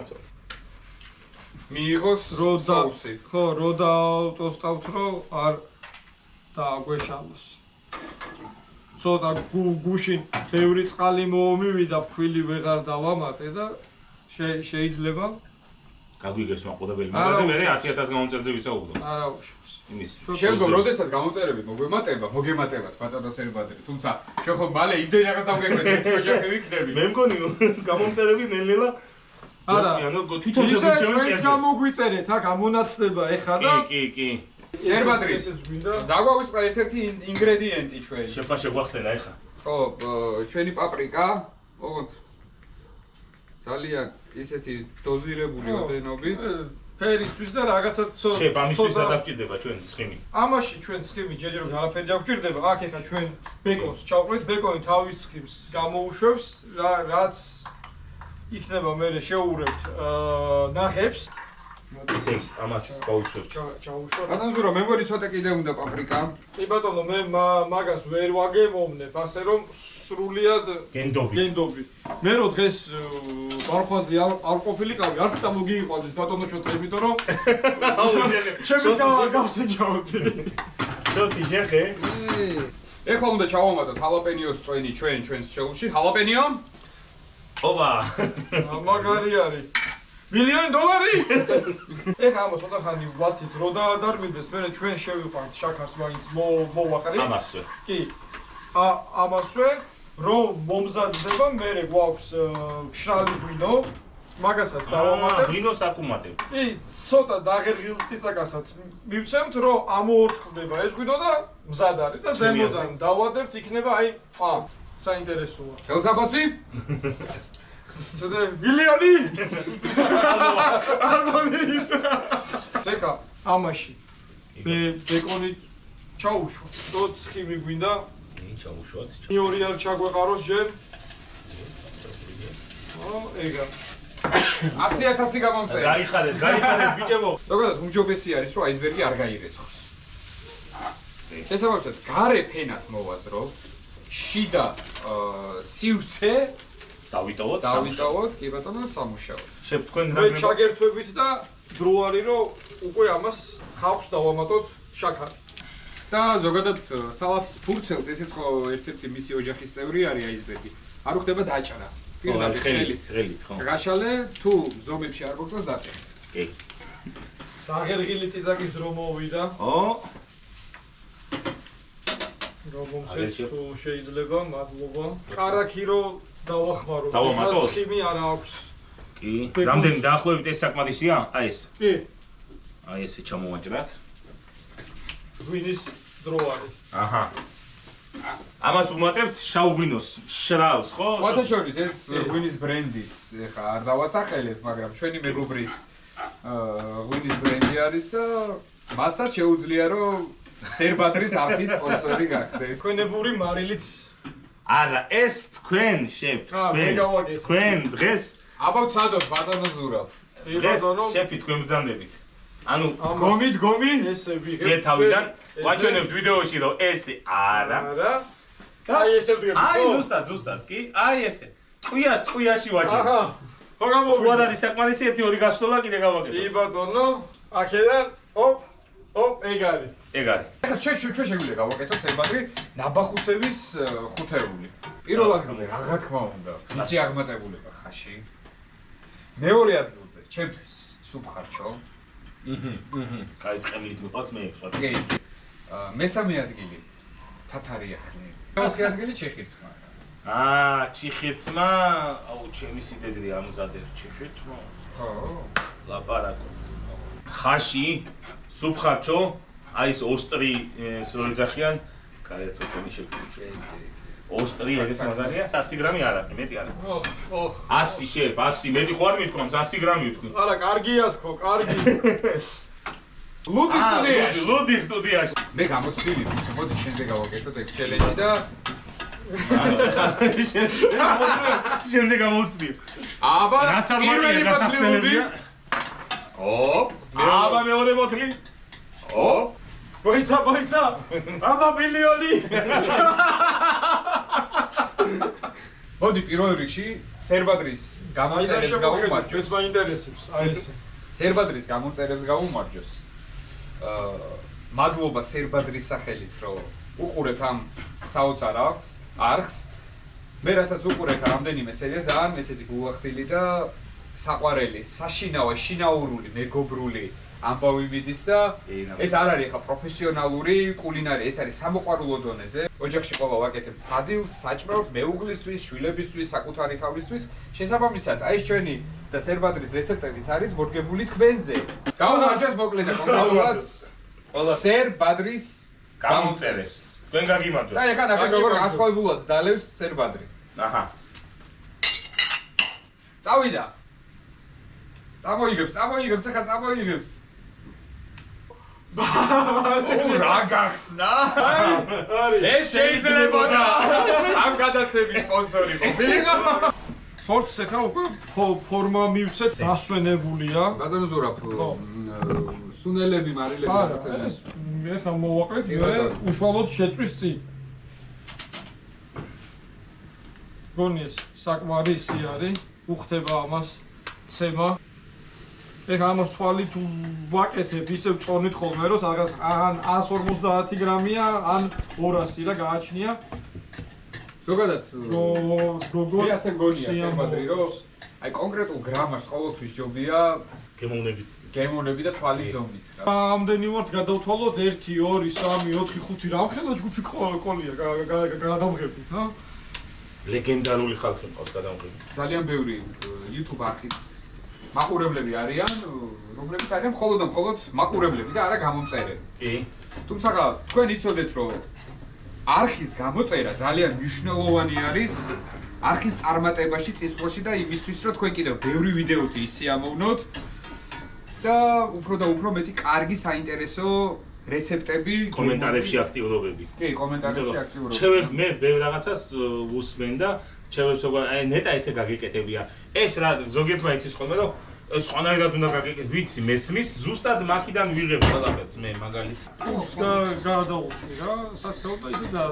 მიიღოს როუსი. ხო, რო დავტოსტავთ, რომ არ დააგვეშალოს. ცოტა გუშინ ბევრი წყალი მომივიდა, ფქვილი ვეღარ დავამატე და შეიძლება გაგვიგებს მაყურებელი. მაგაზე მე 10000 გამომწერზე ვისაუბრებ. არა უშავს. იმის. შემდგომ როდესაც გამოწერებით მოგემატებათ ბატონო სერბადრი. თუმცა ჩვენ ხო მალე იმდენ რაღაც დავგეკვეთ ერთი ოჯახი ვიქნები. მე მგონი გამომწერები ნელ-ნელა არა. ანუ თვითონ ისე შეგვიჩვენეთ. ჩვენც გამოგვიწერეთ, აქ ამონაცდება ეხა და კი. სერბადრი. ესეც გვინდა. დაგვავიწყდა ერთ-ერთი ინგრედიენტი ჩვენ. შეგვახსენა ეხა. ხო, ჩვენი პაპრიკა, ოღონდ ძალიან ისეთი დოზირებული ოდენობით. ფერისთვის და რაღაცა შევ ამისთვის ადაპტირდება ჩვენ ცხიმი. ამაში ჩვენ ცხიმი ჯერჯერობით არაფერი არ გვჭირდება. აქ ეხა ჩვენ ბეკონს ჩავყრით, ბეკონი თავის ცხიმს გამოუშვებს, რაც იქნება მე შეუურებთ ნახებს. ესე ამას გავუშვებთ. ჩაუშვებ. ბატონო, მე მგონი ცოტა კიდე უნდა პაპრიკა. კი ბატონო, მე მაგას ვერ ვაგემოვნებ, ასე რომ სრულიად გენდობი. მე რო დღეს ბარხვაზე არ ყოფილიყავი, არ წამოგიყვანეთ ბატონო შოთე, იმიტომ რომ ჩემი გავსიჯავდი. შოთი შეხე. ეხლა უნდა ჩავამატოთ ჰალაპენიოს წვენი ჩვენს შეულში. ჰალაპენიო? ოპა. მაგარი არის. $1,000,000? ეხა ამას ცოტა ხანი ვასთით რო დაადარმინდეს, მე ჩვენ შევიყვანთ შაქარს მაინც მოვაყრით. ამასვე. კი. ამასვე რო მომზადდება, მე გვაქვს მშრალი ღვინო, მაგასაც დავამატებ. ღვინოს აკუმატებ. კი, ცოტა დაღერღილ ციცაკასაც მივცემთ, რომ ამოორთქლდება ეს ღვინო და მზად არის და ზემოდან დავადებთ, იქნება აი, საინტერესოა. ხელსახოცი? ცოტა მილიონი? არ მომდის. ეხა ამაში ბეკონი ჩაუშვა. თუ ცხიმი გვინდა, ჩაუშვათ. მეორე არ ჩაგვეყაროს ჯერ. ეგა. 100,000 გამომწერე. გაიხარეთ ბიჭებო. ზოგადად უმჯობესი არის რომ აისბერგი არ გაირეცხოს. შესაბამისად, გარე ფენას მოვაძრო, შიდა სივრცე დავიტოვოთ, კი ბატონო, სამუშაოდ. შევ თქვენ მე ჩაგერთვებით და დრო არის რომ უკვე ამას ხავს დავამატოთ შაქარი. და ზოგადად სალათის ფურცელს ესეც ხო ერთ-ერთი მისი ოჯახის წევრი არის აისბერგი. არ უხდება დაჭრა. პირდაპირ ხელით, ხო. გაშალე თუ ზომებში არ გოგწოს დაწერ. კი. დაღერღილი წიზაკის დრო მოვიდა. რომცეთ თუ შეიძლება, მადლობა. კარაქი რო დავახმარო. დავამატოთ? ცხიმი არ აქვს. კი. რამდენი დაახლოებით ეს საკმარისია? აი ეს. კი. აი ესე ჩამოვაჭრათ. ღვინის დრო არის. აჰა. ამას უმატებთ შავ ღვინოს, შრავს, ხო? სხვათა შორის ეს ღვინის ბრენდიც ეხა არ დავასახელებ, მაგრამ ჩვენი მეგობრის ღვინის ბრენდი არის და მასაც შეუძლია რომ სერბადრის არხის სპონსორი გახდეს. ქვენებური მარილიც. არა, ეს თქვენ შევ, თქვენ დღეს აბავცადოთ ბატონო ზურავ. დღეს შეფი თქვენ ბრძანდებით. ანუ გომი ესე ვიღებ. ჯერ თავიდან ვაჩვენებთ ვიდეოში რომ ესე არა. აი ესე ვდგები. აი ზუსტად, კი? აი ესე. ტყვიაში ვაჩვენებთ. აჰა. ხო გამოვიდა. თუ არ არის საკმარისი 1-2 გასვლა კიდე გავაკეთოთ. კი ბატონო, აქედან ოპ, ეგ არის. ეგ არის. ეხლა ჩვენ შეგვიძლია გავაკეთოთ სერბადრი ნაბახუსევის ხუთეული. პირველ ადგილზე რა თქმა უნდა, მისი აღმატებულება ხაში. მეორე ადგილზე ჩემთვის სუფხარჩო. კაი ტყემილით მიყავს მე სხვა. კი. მესამე ადგილი თათარიახნი. მეოთხე ადგილი ჩეხირთმა. ჩიხირთმა, აუ ჩემი სიდედრე ამზადებ ჩიხირთმა. ხო. ლაპარაკობს. ხაში სუფხარჩო, აი ეს ოსტრი ზოლიძახიან, კაი თვითონი შეგვიძლია. ოსტრი ეს მაგარია 100 გრამი არ არის, მეტი არ არის. 100 შევ, 100 მეტი ხო არ მithქვამს 100 გრამი ვთქვი. არა, კარგია თქო, კარგი. ლუდის სტუდიაში. მე გამოცდილი ვიქ, მოდი შენზე გავაკეთოთ ეგ ჩელენჯი და შენზე გამოვწდი. აბა რაც არ მაქვს გასახსნელებია. აბა მეორე მოთლი. მოიცა. აბა მილიონი. მოდი პირველ რიგში სერბადრის გამოწერებს გავუმარჯოს. ეს მაინტერესებს, აი ეს. სერბადრის გამოწერებს გავუმარჯოს. მადლობა სერბადრის სახელით, რომ უყურეთ ამ საოცარ არხს. მე რასაც უყურეთ რამდენიმე სერია, ძალიან ესეთი გულახდილი და საყვარელი, საშინაო, შინაურული, მეგობრული ამბავი მიდის და ეს არ არის ხა პროფესიონალური კულინარია, ეს არის სამოყვარულო დონეზე. ოჯახში ყოლა ვაკეთებთ სადილს, საჭმელს, მეუღლისთვის, შვილებისთვის, საკუთარი თავისთვის. შესაბამისად, აი ეს ჩვენი და სერბადრის რეცეპტებიც არის მორგებული თქვენზე. გავუმარჯოს მოკლედ და კონკრეტულად სერბადრის გამოწერებს. თქვენ გაგიმარჯვეთ. და ეხლა ნახეთ როგორ გასხვავებულად დალევს სერბადრი. აჰა. წავიდა. წამოიღებს, ეხლა წამოიღებს. რა გახსნა? ეს შეიძლებოდა ამ გადაცემის სპონსორი ყოფილიყო. თორცს ეხლა უკვე ფორმა მივცეთ, დასვენებულია. ბატონო ზურაბ, სუნელები, მარილები არა, რაღაცა. ეს ეხლა მოვაკლეთ, მე უშუალოდ შეწვის წინ. გონი ეს საკმარისი არის, უხდება ამას ცემა. ეხლა ამას თვალით ვაკეთებ, ისევ წონით ხოლმე, რომ რაღაც ან 150 გრამია, ან 200 რა გააჩნია. ზოგადად როგორ ასე გონია სერბადრი, რომ აი კონკრეტულ გრამარს ყოველთვის ჯობია გემოვნები და თვალის ზომით რა. ამდენი ვართ გადავთვალოთ 1 2 3 4 5 რამხელა ჯგუფი ყოლია გადავღებთ, რა? ლეგენდარული ხალხი მყავს გადამღები. ძალიან ბევრი YouTube არხის მაყურებლები არიან, რომლებიც არიან მხოლოდ და მხოლოდ მაყურებლები და არა გამომწერები. კი. თუმცა თქვენ იცოდეთ, რომ არხის გამოწერა ძალიან მნიშვნელოვანი არის არხის წარმატებაში, წინსვლაში და იმისთვის, რომ თქვენ კიდევ ბევრი ვიდეოთი ისიამოვნოთ და უფრო მეტი კარგი საინტერესო რეცეპტები კომენტარებში აქტიურობები. კი, კომენტარებში აქტიურობები. ჩემ მე ბევრ რაღაცას უსმენ და ჩემს აი ნეტა ესე გაგიკეთებია. ეს რა ზოგიერთმა იცის ხოლმე რომ სხვანაირად უნდა გაგიკეთო, ვიცი, მესმის, ზუსტად მაქიდან ვიღებ ყველაფერს მე მაგალითად. გადაუსვი რა, საერთოდ და ისე და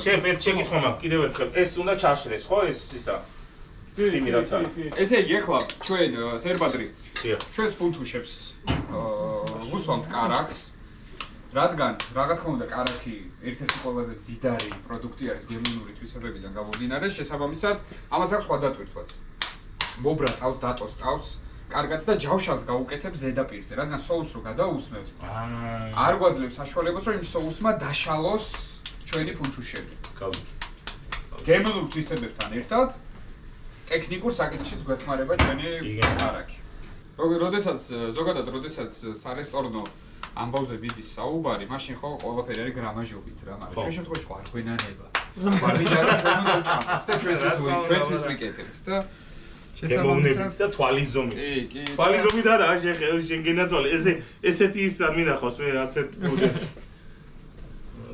შენ ერთ შეკითხვა მაქვს კიდევ ერთხელ. ეს უნდა ჩაშრეს, ხო? ეს ისა. სტრიმი რაც არის. ესე იგი, ახლა ჩვენ სერბადრი დიახ. ჩვენს პუნთუშებს ვუსვამთ კარაქს. რადგან რა თქმა უნდა კარაქი ერთ-ერთი ყველაზე დიდარი პროდუქტი არის გემოვნური თვისებებიდან გამომდინარე, შესაბამისად ამას აქვს სხვა დატვირთვაც. მობრა წავს დატოსტავს, კარგად და ჯავშანს გაუკეთებს ზედაპირზე, რადგან соуს რო გადაუსმევთ. არ გვაძლევს საშუალებას, რომ იმ соусმა დაშალოს ჩვენი პუნთუშები. გავიქ. გემოვნურ თვისებებთან ერთად ტექნიკურ საკითხშიც გვეხმარება ჩვენი კარაქი. ზოგადად, როდესაც სარესტორნო ამბავზე მიდის საუბარი, მაშინ ხო ყველაფერი არის გრამაჟობით რა, მაგრამ ჩვენ შემთხვევაში ხო არ გვენანება. ვარიჯარა ჩვენ უნდა ვჭამთ და ჩვენთვის ვიკეთებთ და გემოვნებით და თვალის ზომით. კი. თვალის ზომით არა, შენ გენაცვალე. ესეთი ის არ მინახავს მე რაც ერთ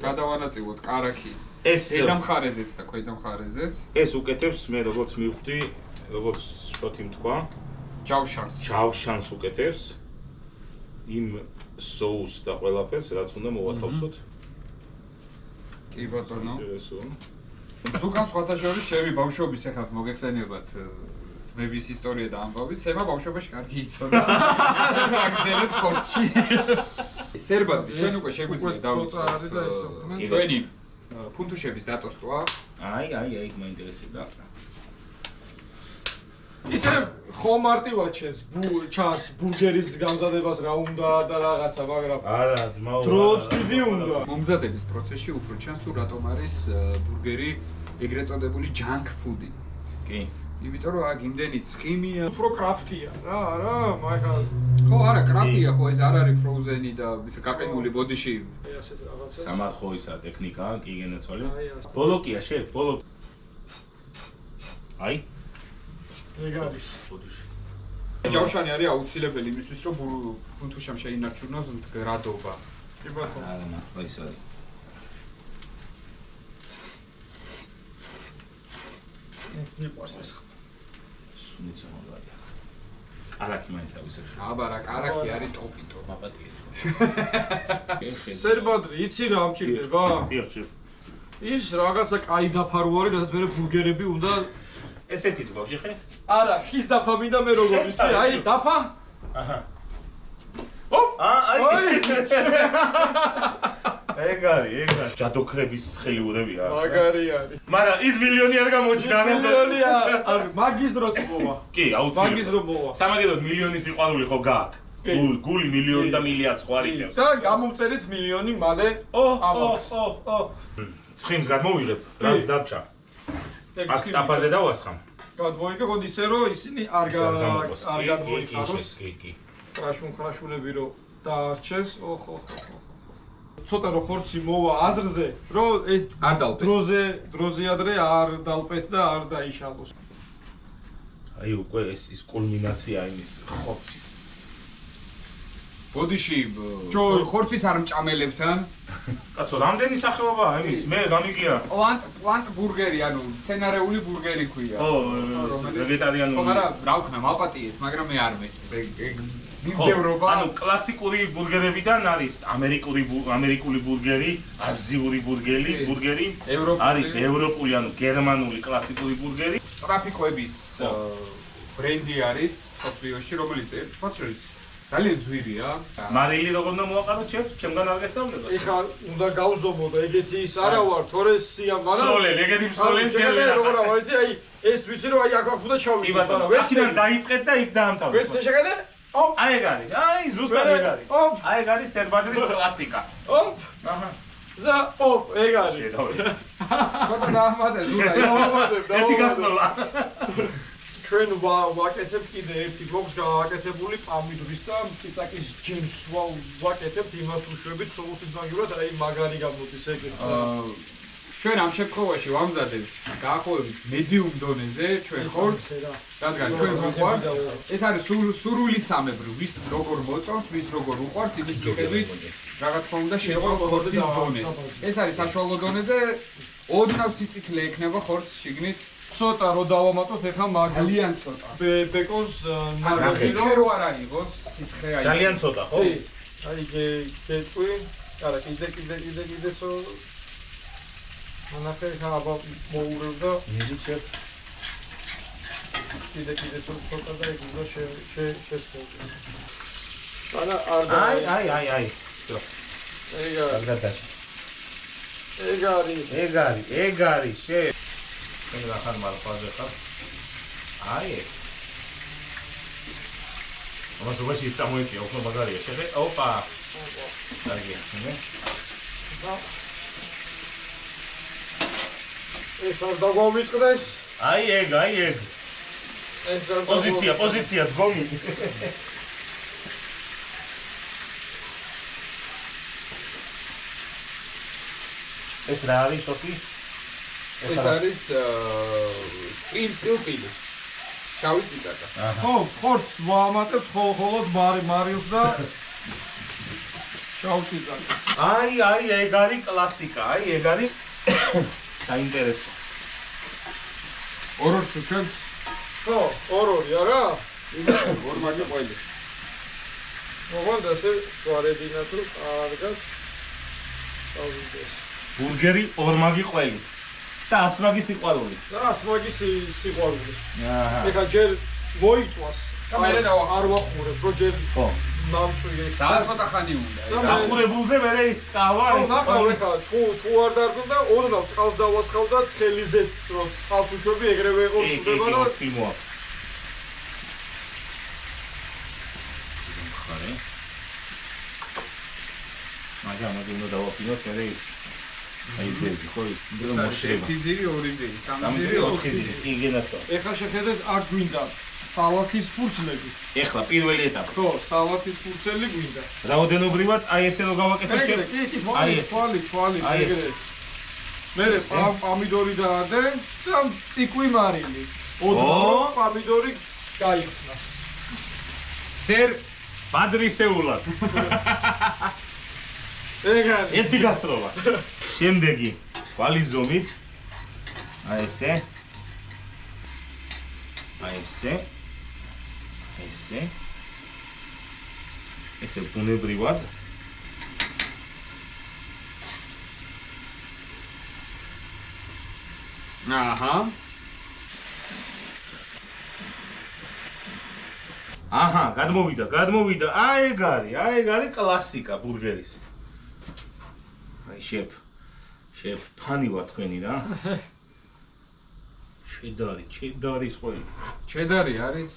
გადავანაწილოთ კარაქი. ეს ზედა მხარეზეც და ქვედა მხარეზეც. ეს უკეთებს მე როგორც მივხვდი, როგორც შოთი თქვა, ჯავშანს უკეთებს. იმ соус და ყველაფერს რაც უნდა მოვათავსოთ. კი ბატონო. ესო. ზუკან სხვათა შორის ჩემი ბავშვობის ახლა მოგეხსენებათ ძმების ისტორია და ამბავი, ცემა ბავშვობაში კარგი იცოდა. აგზელებს სპორტში. სერბადრი ჩვენ უკვე შეგვიძლია დავიწყოთ ჩვენი პუნთუშების დატოსტვა. აი, მაინტერესებდა. ისე ხომ მარტივად ჩანს ბურგერის გამზადებას რა უნდა და რაღაცა, მაგრამ არა, ძმაო. დროც დიდი უნდა. მომზადების პროცესში უფრო ჩანს თუ რატომ არის ბურგერი ეგრეთ წოდებული junk food-ი. კი. იმიტომ რომ აქ იმდენი ცხიმია, უფრო კრაფტია რა, არა, მაგრამ ხო არა, კრაფტია ხო, ეს არ არის frozen-ი და ისე გაყინული ბოდიში. ასეთ რაღაცა. სამარხოისა ტექნიკა, კი გენაცვალე. ბოლოკია შე, ბოლო. აი ეგ არის ბოდიში. ჯავშანი არის აუცილებელი იმისთვის, რომ პუნთუშამ შეინარჩუნოს მდგრადობა. კი ბატონო. არა, ის არის. მიყვარს ეს. სუნიც მომდარია. კარაქი მაინც დავისაშვი. აბარა, კარაქი არის ტოპიტო. მაპატიეთ. სერბადრი, იცი რა ამჭირდება? დიახ, შე. ის რაღაცა კაი დაფარო არის, რასაც მე ბურგერები უნდა ესეთი ძბავში ხე? არა, ხის დაფა მინდა მე როგორ იცი? აი, დაფა? აჰა. ოპ! აი. ეგ არის. ჯადოქრების ხელიურებია. მაგარი არის. მაგრამ ის მილიონი არ გამოჩნდა ამ მილიონია. არ მაგის დროც მოვა. კი, აუცილებლად. მაგის დრო მოვა. სამაგეროდ მილიონი სიყვარული ხო გააქვს? გული მილიონი და მილიარდს ყარიტებს. და გამომწერიც მილიონი მალე ამაქვს. ცხიმს გადმოვიღებ, რაც დარჩა. აქ ტაფაზე დავასხამ. გადმოიგე, გონი ისე რომ ისინი არ გადმოიხაროს. კი. ხრაშუნები რომ დაარჩეს. ოხ. ცოტა რო ხორცი მოვა აზრზე, რომ ეს არ დალპეს. დროზე ადრე არ დალპეს და არ დაიშალოს. აი უკვე ის კულმინაცია იმის ხორცის. ბოდიში ჯო. ხორცის არ მჭამელებთან კაცო, რამდენი სახეობაა იმის? მე გამიგია. პლანტ ბურგერი, ანუ მცენარეული ბურგერი ქვია. ვეგეტარიანული. მაგრამ რა ვქნა, მაპატიეთ, მაგრამ მე არ მესმის ეგ ნივთევრობა. ანუ კლასიკური ბურგერებიდან არის ამერიკული ბურგერი, აზიური ბურგერი, არის ევროპული, ანუ გერმანული კლასიკური ბურგერი. სტრაფი კვების ბრენდი არის სოფლიოში, რომელიც სხვა შორის ძალიან ძვირია. მარილი როგორ უნდა მოვაყაროთ ჩემგან არ გესწავლება. ეხლა უნდა გავზომო და ეგეთი ის არა ვარ, თორე სია, მაგრამ სოლელი, ეგეთი მსოლელი შეგეძლო როგორ ვარ, იცი, აი ეს ვიცი რომ აი აქ უნდა ჩავიდე, მაგრამ ვეც აქედან დაიწყეთ და იქ დაამთავრეთ. ვეც შეგეძლო? ოპ, აი ეგ არის. აი ზუსტად ეგ არის. აი ეგ არის სერბაჯანის კლასიკა. ოპ, აჰა. და ოპ, ეგ არის. შედავე. ცოტა დაამატე ზურა ის. ერთი გასწავლა. ჩვენ ვაკეთებთ კიდე ერთი ბოქს გააკეთებული პამიდურის და ციცაკის ჯემს ვაკეთებთ იმას უშვებით სოუსის მაგივრად აი მაგარი გამოდის ეგეთი. ჩვენ ამ შემთხვევაში ვამზადებთ გაახოვებით მედიუმ დონეზე ჩვენ ხორცს, რადგან ჩვენ გვყვარს ეს არის სურვილისამებრ, ვის როგორ მოწონს, ვის როგორ უყვარს, იმის მიხედვით რა თქმა უნდა შეცვალ ხორცის დონეს. ეს არის საშუალო დონეზე, ოდნავ სიციკლე ექნება ხორცს შიგნით. ცოტა რო დავამატოთ ეხლა მაგ ძალიან ცოტა. ბეკონს სითხე რო არ აიღოს, სითხე აი. ძალიან ცოტა, ხო? აი გეტყვი, არა კიდე ცო მანახე ხა აბა მოურევ და მიდიცებ. კიდე ცოტა და ეგ უნდა შესკევჭე. არა არ და აი. ეგ არის. შენ რახან მარხვაზე ხარ? აი. ამას უბრალოდ წამოიწია, უფრო მაგარია. შეხე, ოპა. კარგია, ნე? ეს არ დაგვავიწყდეს? აი ეგ. ეს არ პოზიცია, დგომი. ეს რა არის, შოთი? ეს არის პილპილი. შავი ციცაკა. ხო, ხორცს ვამატებთ ხოლოდ მარილს და შავ ციცაკას. აი, ეგ არის კლასიკა. აი, ეგ არის საინტერესო. ორ-ორს უშვებთ? ხო, ორი არა? ორმაგი ყველი. მოგვანდა ესე ვარედინა თუ კარგად წავიდეს. ბურგერი ორმაგი ყველით და ასმაგი სიყვარულით. და ასმაგის სიყვარული. აჰა. ეხლა ჯერ მოიწვას. და მერე არ ვახურებ, რო ჯერ ხო. ნამწვია ის. ცოტა ხანი უნდა. ახურებულზე მერე ის წავა ხო, ნახავ ეხლა თუ არ დარგო და ოდნავ წყალს დავასხავ და ცხელიზეც რო წყალს უშვები ეგრევე ეყურდება და ფილმოა. მაგაზე უნდა დავაფინოთ მერე ის აისბერგი ხო ის მოშრება. ერთი ძირი, ორი ძირი, სამი სამი ძირი, ოთხი ოთხი ძირი. ძირი იგენაცო. ეხლა შეხედეთ არ გვინდა სალათის ფურცლები. ეხლა პირველი ეტაპი. ხო, სალათის ფურცელი გვინდა. რაოდენობრივად აი ესე რო გავაკეთე შენ. კი, აი ეს. თვალი, ეგრე. მერე პამიდორი დაადე და ციკვი მარილი. ოდნავ პამიდორი გაიხსნას. სერ ბადრისეულად. ეგ არის. ერთი გასროლა. შემდეგი თვალის ზომით აი ესე. ესე ბუნებრივად აჰა, გადმოვიდა. აი ეგ არის კლასიკა ბურგერის. აი შეფ ფანი ვარ თქვენი რა. ჩედარის ყველი. ჩედარი არის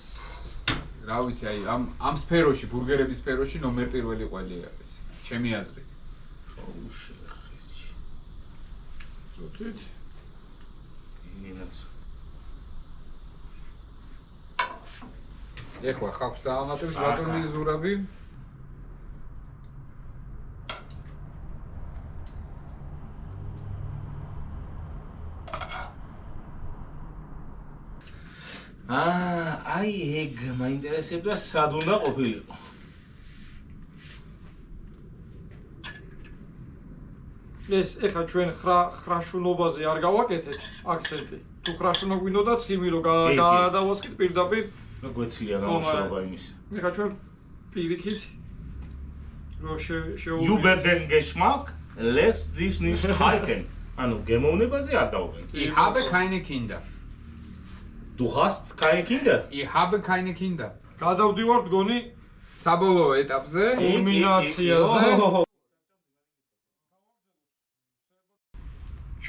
რა ვიცი, აი ამ სფეროში, ბურგერების სფეროში ნომერ პირველი ყველი არის. ჩემი აზრით. ზოთით. ინინაც. ეხლა ხავს დაამატებს ბატონი ზურაბი. აი ეგ მაინტერესებდა სად უნდა ყოფილიყო. ეს ეხლა ჩვენ ხრაშუნობაზე არ გავაკეთეთ აქცენტი. თუ ხრაშუნა გვინდოდა ცხიმი რომ გადავასკით პირდაპირ. რა გვეცლია გამოშვება იმის. ეხლა ჩვენ პირიქით რომ Über den Geschmack lässt sich nicht halten. ანუ გემოვნებაზე არ დაუგენ. Ich habe keine Kinder. Du hast keine Kinder? Ich habe keine Kinder. გადავდივართ გონი საბოლოო ეტაპზე კულმინაციაზე.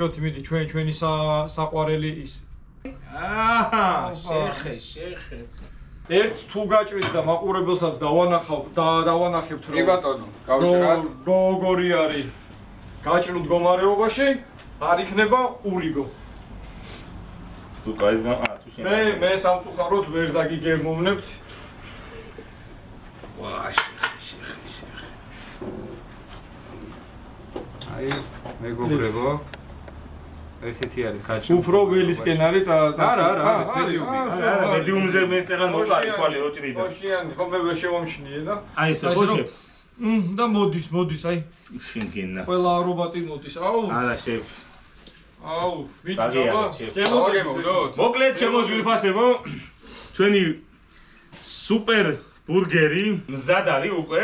შოთი მიდი ჩვენი საყვარელი ის. შეხე. ერთს თუ გაჭრით და მაყურებელსაც დავანახებთ კი ბატონო, გავჭრათ. როგორი არის გაჭრილ მდგომარეობაში არ იქნება ურიგო. თუ გაიზგან, თუ შენ. მე სამწუხაროდ ვერ დაგიგემოვნებთ. შეხე. აი, მეგობრებო. ესეთი არის გაჭრილი. უფრო ველისკენ არის არა, მედიუმი. მედიუმზე მე წერან მოკარი თვალი რო ჭრიდა. ოშიანი, ხო მე ვერ შევამჩნიე და აი ესე ხოშე. და მოდის, აი. შინკინა. ყველა არობატი მოდის. აუ. არა შევ. აუ, დაგიარა, ვიძაბა. გემოვნოთ. მოკლედ ჩემო ძვირფასებო, ჩვენი სუპერ ბურგერი მზად არის უკვე.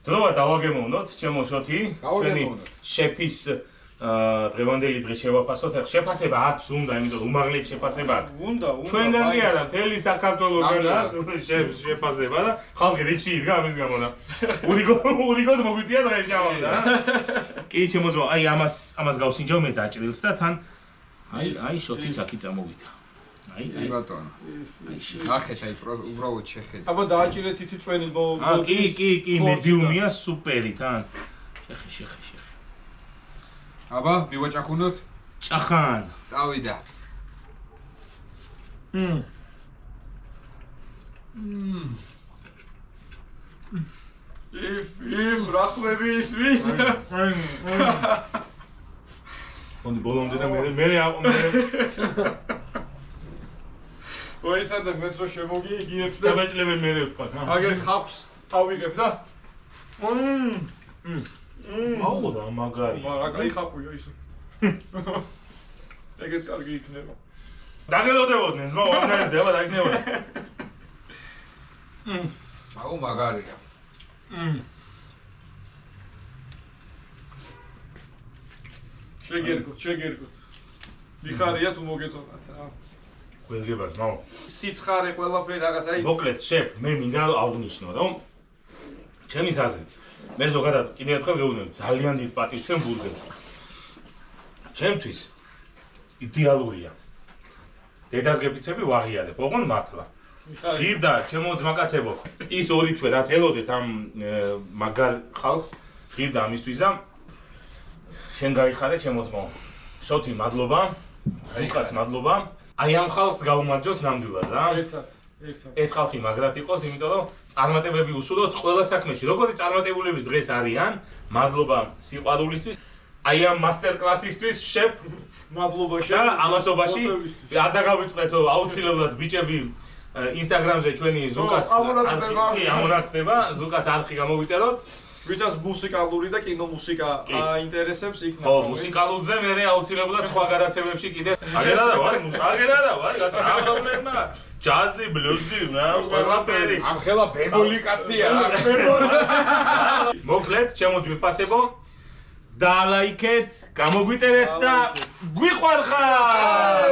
დროა დავაგემოვნოთ ჩემო შოთი, ჩვენი შეფის დღევანდელი დღე შევაფასოთ. შეფასება აქვს უნდა, იმიტომ უმაღლესი შეფასება აქვს. უნდა. ჩვენგან კი არა, მთელი საქართველოს შეფასება და ხალხი რიგში იდგა ამის გამო და ურიგოდ მოგვიწია დღე ჩავამდა. კი ჩემო ძმა, აი ამას გავსინჯავ მე დაჭრილს და თან აი შოთიც აქი წამოვიდა. აი ბატონო. ნახეთ აი უბრალოდ შეხედე. აბა დააჭირეთ ითი წვენი კი მედიუმია სუპერი თან. შეხე. აბა მივაჭახუნოთ. ჭახან. წავიდა. იმ რახლები ისმის. კონდი ბოლომდე და მე აყომე. ой სადა მეს რო შემოგიგიებს და დამეჭლები მე ვთქვა. აგერ ხავს თავიღებ და აუ და მაგარი. რა კაი ხახვია ისე. ეგეც კარგი იქნება. დაგელოდებოდნენ ზმა ორგანიზება აბა დაიქნებოდა. აუ მაგარია. შეგერგოთ. მიხარია თუ მოგეწონათ რა. ყველგება ზმაო. სიცხარე ყველაფერი რაღაც აი მოკლედ შეფ მე მინდა აღვნიშნო რომ ჩემის აზრით მე ზოგადად კიდევ ერთხელ გეუბნები ძალიან დიდ პატივს ვცემ ბურგერს. ჩემთვის იდეალურია. დედას გეფიცები ვაღიარებ, ოღონდ მართლა. ღირდა ჩემო ძმაკაცებო, ის ორი თვე რაც ელოდეთ ამ მაგარ ხალხს, ღირდა ამისთვის და შენ გაიხარე ჩემო ძმაო. შოთი მადლობა, ზუკას მადლობა. აი ამ ხალხს გაუმარჯოს ნამდვილად რა. ერთად. ეს ხალხი მაგრად იყოს, იმიტომ რომ წარმატებები უსურვოთ ყველა საქმეში. როგორი წარმატებულების დღეს არიან, მადლობა სიყვარულისთვის. აი ამ მასტერ კლასისთვის შეფ მადლობა და ამასობაში არ დაგავიწყდეთ რომ აუცილებლად ბიჭები ინსტაგრამზე ჩვენი ზუკას ამონაცდება, ზუკას არხი გამოვიწეროთ. ვისაც მუსიკალური და კინომუსიკა აინტერესებს იქ ხო, მუსიკალურზე მე აუცილებლად სხვა გადაცემებში კიდე აგერადა ვარ, გატარავდება. ჯაზი, ბლუზი, ყველაფერი. ამ ხელა ბებოლი კაცია. მოკლედ, ჩემო ძვირფასებო, დალაიქეთ, გამოგვიწერეთ და გვიყვარხართ.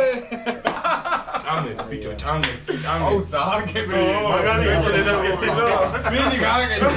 ჭამეთ, ბიჭო, ჭამეთ. აუ ზაგები. მაგარი იყო დედას გეფიცო. მიდი გააკეთე.